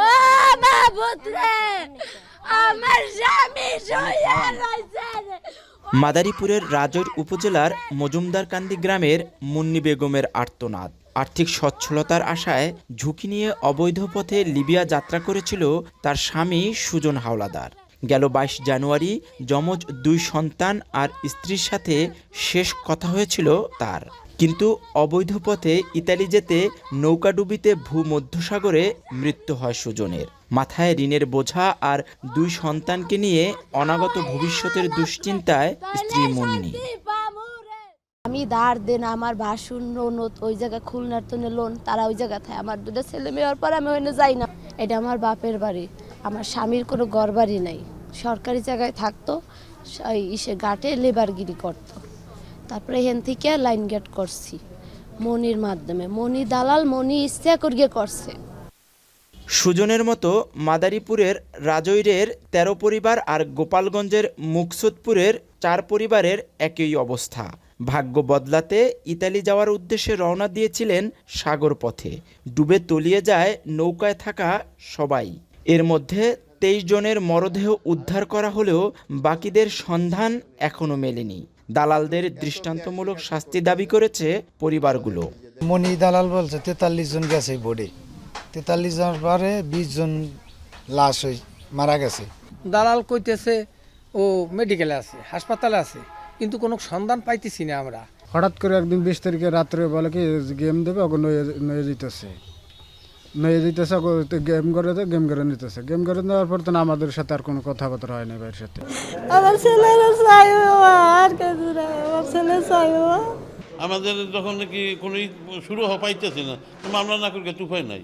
ও মাহবুব রে, আমার স্বামী শুয়ে রয়েছে রে। মাদারীপুরের রাজৈর উপজেলার মজুমদারকান্দি গ্রামের মুন্নি বেগমের আর্তনাদ। আর্থিক সচ্ছলতার আশায় ঝুঁকি নিয়ে অবৈধ পথে লিবিয়া যাত্রা করেছিল তার স্বামী সুজন হাওলাদার। গেল ২২ জানুয়ারি যমজ ২ সন্তান আর স্ত্রীর সাথে শেষ কথা হয়েছিল তার। কিন্তু অবৈধ পথে ইতালি যেতে নৌকাডুবিতে ভূমধ্যসাগরে মৃত্যু হয় সুজনের। মাথায় ঋণের বোঝা আর ২ সন্তানকে নিয়ে অনাগত ভবিষ্যতের দুশ্চিন্তায় স্ত্রী মুন্নি। আমি ধার দেন আমার ভাসুন ননদ ওই জায়গা খুলনার তো লোন, তারা ওই জায়গা থাকে। আমার 2টা ছেলে মেয়ের পর আমি ওখানে যাই না। এটা আমার বাপের বাড়ি, আমার স্বামীর কোনো ঘর বাড়ি নাই। সরকারি জায়গায় থাকতো, ইসে ঘাটে লেবারগিরি করতো। তারপরে এখান থেকে লাইন গেট করছি মনির মাধ্যমে। মনি দালাল, মনি ইচ্ছা করিয়ে করছে। সুজনের মতো মাদারীপুরের রাজৈরের ১৩ পরিবার আর গোপালগঞ্জের মুকসুদপুরের ৪ পরিবারের একই অবস্থা। ভাগ্য বদলাতে ইতালি যাওয়ার উদ্দেশ্যে রওনা দিয়েছিলেন সাগর পথে। ডুবে তলিয়ে যায় নৌকায় থাকা সবাই। এর মধ্যে ২৩ জনের মরদেহ উদ্ধার করা হলেও বাকিদের সন্ধান এখনো মেলেনি। দালালদের দৃষ্টান্তমূলক শাস্তি দাবি করেছে পরিবারগুলো। মনি দালাল বলছে ৪৩ জন গেছে বোর্ডে, ৪৩ জনের পরে ২০ জন লাশ মারা গেছে। দালাল কইতেছে ও মেডিকেলে আছে, হাসপাতালে আছে, কিন্তু কোনো সন্ধান পাইতেছি না আমরা। হঠাৎ করে একদিন ২০ তারিখে রাত্রে বলে কি গেম দেবে, ওকে নয়ে দিতেছে গেম করে নিতেছে। গেম করে নেওয়ার পর তো আমাদের সাথে আর কোনো কথাবার্তা হয় না ভাইয়ের সাথে। আমার ছেলেরা চাইবো, আর কিছু না, আমার ছেলে চাইবো। আমাদের যখন নাকি কোনো শুরু পাইতেছে না, মামলা না করে উপায় নাই।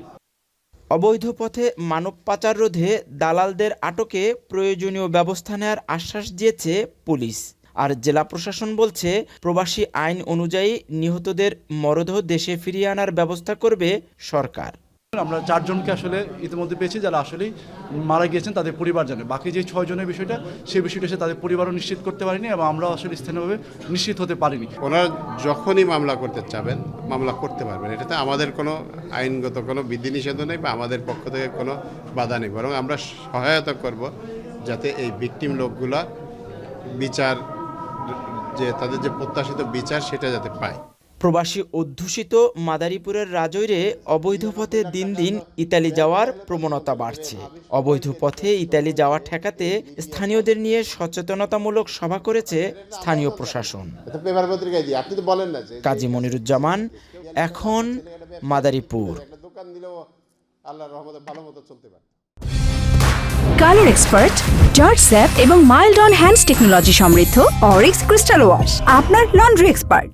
অবৈধ পথে মানব পাচার রোধে দালালদের আটকে প্রয়োজনীয় ব্যবস্থা নেওয়ার আশ্বাস দিয়েছে পুলিশ। আর জেলা প্রশাসন বলছে প্রবাসী আইন অনুযায়ী নিহতদের মরদেহ দেশে ফিরিয়ে আনার ব্যবস্থা করবে সরকার। আমরা 4 জনকে আসলে ইতিমধ্যে পেয়েছি যারা আসলেই মারা গিয়েছেন, তাদের পরিবার জানে। বাকি যে 6 জনের বিষয়টা, সেই বিষয়টা সে তাদের পরিবারও নিশ্চিত করতে পারেনি এবং আমরা আসলে স্থানীয়ভাবে নিশ্চিত হতে পারিনি। ওনারা যখনই মামলা করতে চাবেন মামলা করতে পারবেন, এটাতে আমাদের কোনো আইনগত কোনো বিধিনিষেধও নেই বা আমাদের পক্ষ থেকে কোনো বাধা নেই, বরং আমরা সহায়তা করব যাতে এই ভিকটিম লোকগুলা বিচার, যে তাদের যে প্রত্যাশিত বিচার সেটা যাতে পায়। প্রবাসী অধ্যুষিত মাদারীপুরের রাজৈরে অবৈধ পথে দিন দিন ইতালি যাওয়ার প্রবণতা বাড়ছে। অবৈধ পথে ইতালি যাওয়া ঠেকাতে স্থানীয়দের নিয়ে সচেতনতামূলক সভা করেছে স্থানীয় প্রশাসন। কাজী মনিরুজ্জামান, এখন Madaripur. Colour expert, George sap এবং মাইল্ড অন হ্যান্ডস টেকনোলজি সমৃদ্ধ অরিক্স ক্রিস্টাল ওয়াশ আপনার লন্ড্রি এক্সপার্ট।